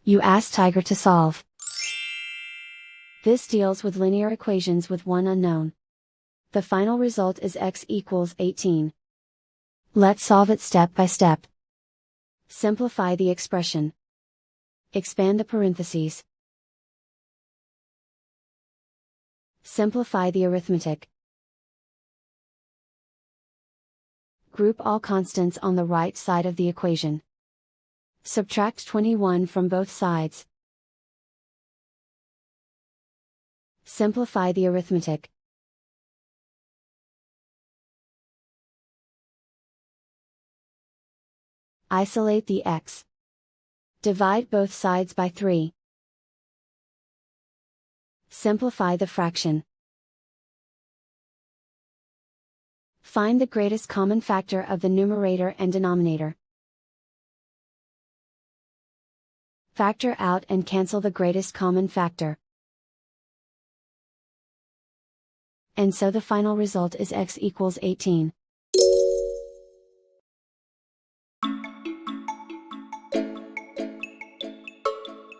You ask Tiger to solve. This deals with linear equations with one unknown. The final result is x equals 18. Let's solve it step by step. Simplify the expression. Expand the parentheses. Simplify the arithmetic. Group all constants on the right side of the equation. Subtract 21 from both sides. Simplify the arithmetic. Isolate the x. Divide both sides by 3. Simplify the fraction. Find the greatest common factor of the numerator and denominator. Factor out and cancel the greatest common factor. And so the final result is x equals 18.